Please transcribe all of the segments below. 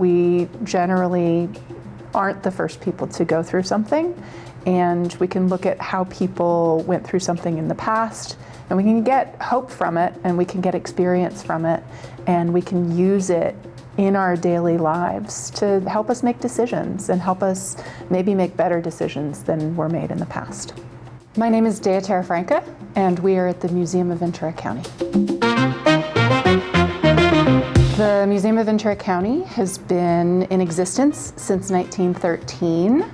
We generally aren't the first people to go through something, and we can look at how people went through something in the past, and we can get hope from it, and we can get experience from it, and we can use it in our daily lives to help us make decisions and help us maybe make better decisions than were made in the past. My name is Deya Terrafranca, and we are at the Museum of Ventura County. The Museum of Ventura County has been in existence since 1913.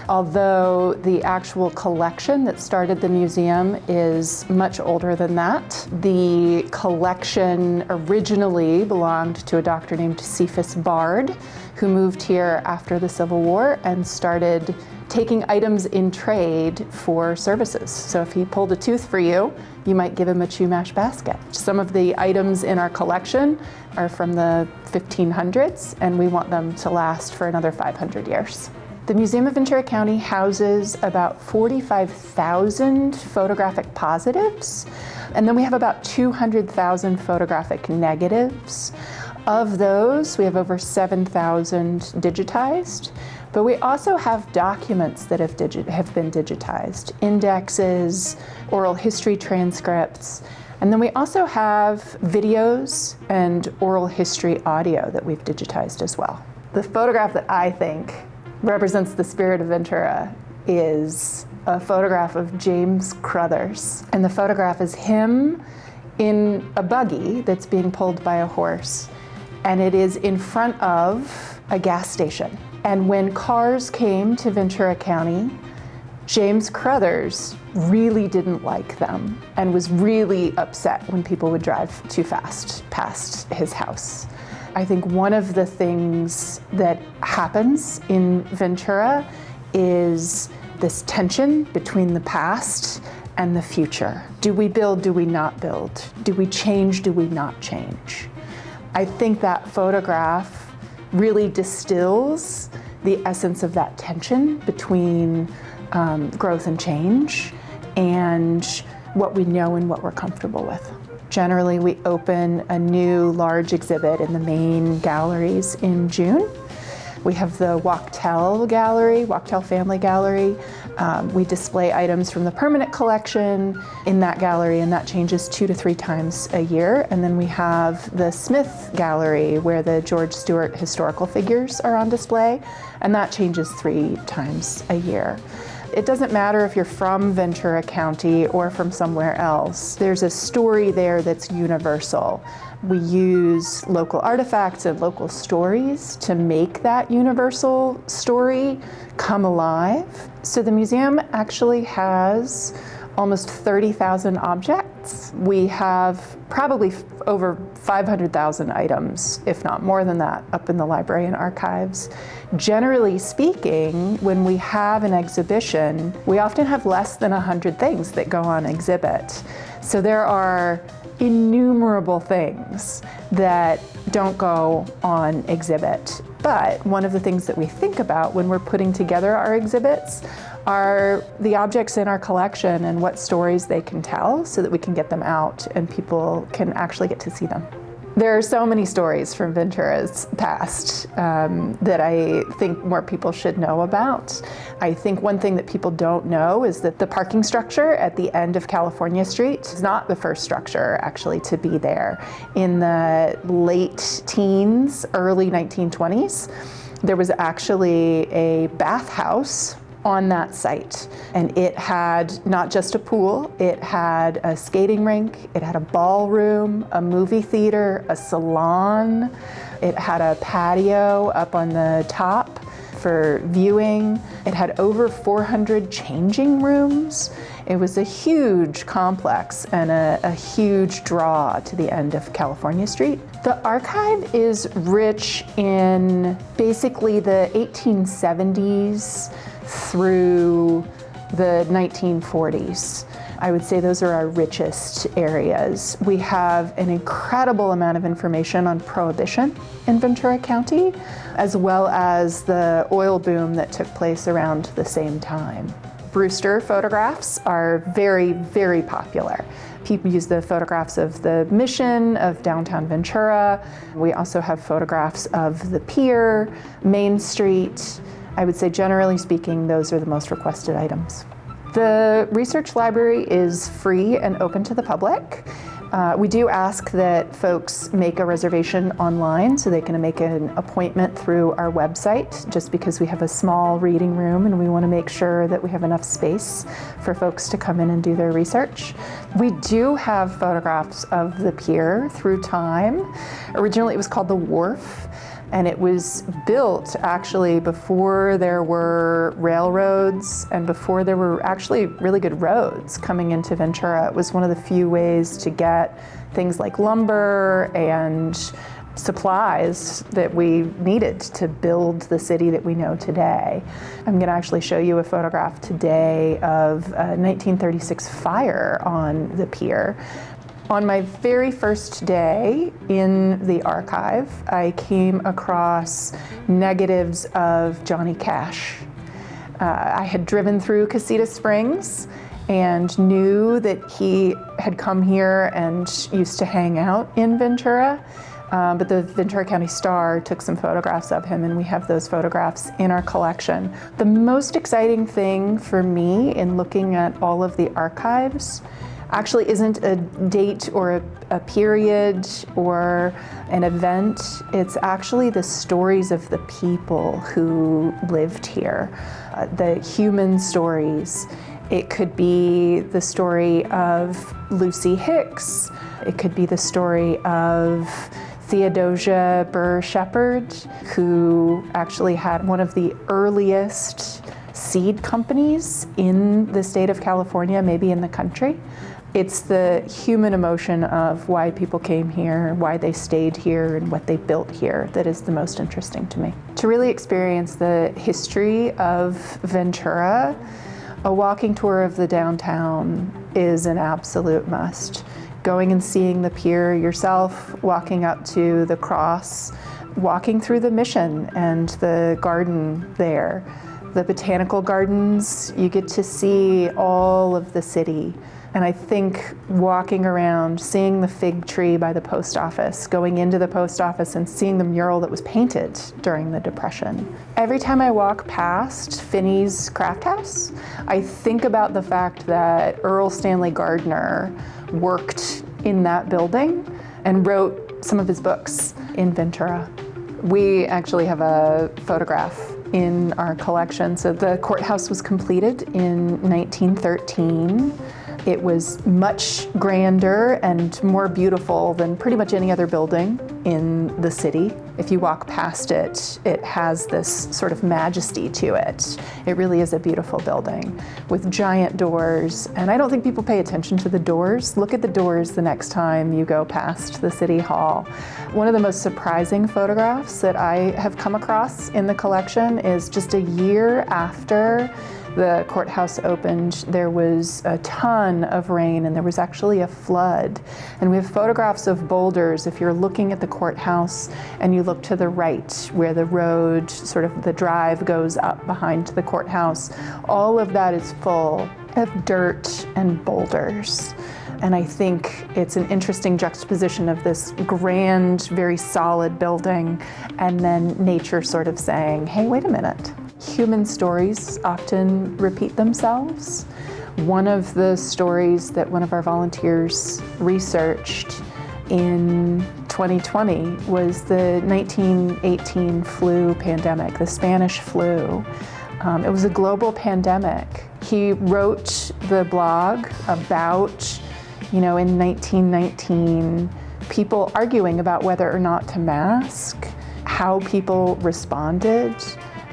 Although the actual collection that started the museum is much older than that. The collection originally belonged to a doctor named Cephas Bard, who moved here after the Civil War and started taking items in trade for services. So if he pulled a tooth for you, you might give him a Chumash basket. Some of the items in our collection are from the 1500s, and we want them to last for another 500 years. The Museum of Ventura County houses about 45,000 photographic positives, and then we have about 200,000 photographic negatives. Of those, we have over 7,000 digitized, but we also have documents that have been digitized, indexes, oral history transcripts, and then we also have videos and oral history audio that we've digitized as well. The photograph that I think represents the spirit of Ventura is a photograph of James Crothers. And the photograph is him in a buggy that's being pulled by a horse. And it is in front of a gas station. And when cars came to Ventura County, James Crothers really didn't like them and was really upset when people would drive too fast past his house. I think one of the things that happens in Ventura is this tension between the past and the future. Do we build, do we not build? Do we change, do we not change? I think that photograph really distills the essence of that tension between growth and change and what we know and what we're comfortable with. Generally, we open a new large exhibit in the main galleries in June. We have the Wachtel Gallery, Wachtel Family Gallery. We display items from the permanent collection in that gallery, and that changes 2 to 3 times a year. And then we have the Smith Gallery, where the George Stewart historical figures are on display, and that changes 3 times a year. It doesn't matter if you're from Ventura County or from somewhere else. There's a story there that's universal. We use local artifacts and local stories to make that universal story come alive. So the museum actually has almost 30,000 objects. We have probably over 500,000 items, if not more than that, up in the library and archives. Generally speaking, when we have an exhibition, we often have less than 100 things that go on exhibit. So there are innumerable things that don't go on exhibit. But one of the things that we think about when we're putting together our exhibits are the objects in our collection and what stories they can tell so that we can get them out and people can actually get to see them. There are so many stories from Ventura's past that I think more people should know about. I think one thing that people don't know is that the parking structure at the end of California Street is not the first structure actually to be there. In the late teens, early 1920s, there was actually a bathhouse on that site. And it had not just a pool, it had a skating rink, it had a ballroom, a movie theater, a salon. It had a patio up on the top for viewing. It had over 400 changing rooms. It was a huge complex and a huge draw to the end of California Street. The archive is rich in basically the 1870s through the 1940s. I would say those are our richest areas. We have an incredible amount of information on Prohibition in Ventura County, as well as the oil boom that took place around the same time. Brewster photographs are very, very popular. People use the photographs of the Mission, of downtown Ventura. We also have photographs of the pier, Main Street. I would say, generally speaking, those are the most requested items. The research library is free and open to the public. We do ask that folks make a reservation online so they can make an appointment through our website, just because we have a small reading room and we want to make sure that we have enough space for folks to come in and do their research. We do have photographs of the pier through time. Originally it was called the Wharf, and it was built actually before there were railroads and before there were actually really good roads coming into Ventura. It was one of the few ways to get things like lumber and supplies that we needed to build the city that we know today. I'm gonna actually show you a photograph today of a 1936 fire on the pier. On my very first day in the archive, I came across negatives of Johnny Cash. I had driven through Casita Springs and knew that he had come here and used to hang out in Ventura, but the Ventura County Star took some photographs of him, and we have those photographs in our collection. The most exciting thing for me in looking at all of the archives actually isn't a date or a period or an event. It's actually the stories of the people who lived here, the human stories. It could be the story of Lucy Hicks. It could be the story of Theodosia Burr Shepherd, who actually had one of the earliest seed companies in the state of California, maybe in the country. It's the human emotion of why people came here, why they stayed here, and what they built here that is the most interesting to me. To really experience the history of Ventura, a walking tour of the downtown is an absolute must. Going and seeing the pier yourself, walking up to the cross, walking through the Mission and the garden there. The botanical gardens, you get to see all of the city. And I think walking around, seeing the fig tree by the post office, going into the post office and seeing the mural that was painted during the Depression. Every time I walk past Finney's Craft House, I think about the fact that Earl Stanley Gardner worked in that building and wrote some of his books in Ventura. We actually have a photograph in our collection. So the courthouse was completed in 1913. It was much grander and more beautiful than pretty much any other building in the city. If you walk past it, it has this sort of majesty to it. It really is a beautiful building with giant doors. And I don't think people pay attention to the doors. Look at the doors the next time you go past the city hall. One of the most surprising photographs that I have come across in the collection is just a year after the courthouse opened, there was a ton of rain and there was actually a flood. And we have photographs of boulders. If you're looking at the courthouse and you look to the right where the road, sort of the drive goes up behind the courthouse, all of that is full of dirt and boulders. And I think it's an interesting juxtaposition of this grand, very solid building and then nature sort of saying, hey, wait a minute. Human stories often repeat themselves. One of the stories that one of our volunteers researched in 2020 was the 1918 flu pandemic, the Spanish flu. It was a global pandemic. He wrote the blog about, in 1919, people arguing about whether or not to mask, how people responded.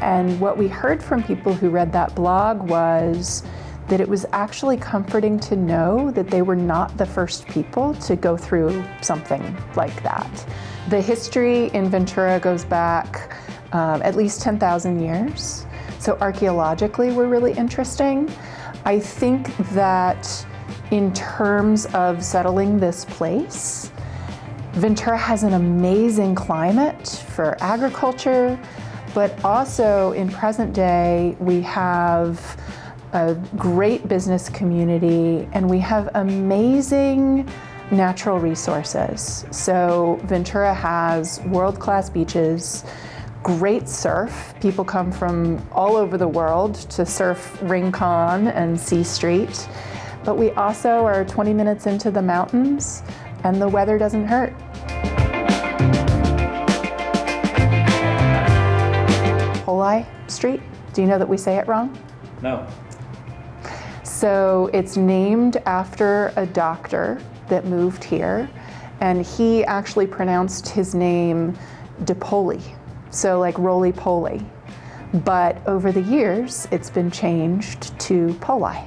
And what we heard from people who read that blog was that it was actually comforting to know that they were not the first people to go through something like that. The history in Ventura goes back at least 10,000 years. So archaeologically, we're really interesting. I think that in terms of settling this place, Ventura has an amazing climate for agriculture, but also in present day, we have a great business community, and we have amazing natural resources. So Ventura has world-class beaches, great surf. People come from all over the world to surf Rincon and C Street. But we also are 20 minutes into the mountains, and the weather doesn't hurt. Poli Street, do you know that we say it wrong? No. So it's named after a doctor that moved here, and he actually pronounced his name DePoli, so like roly-poly. But over the years, it's been changed to Poli.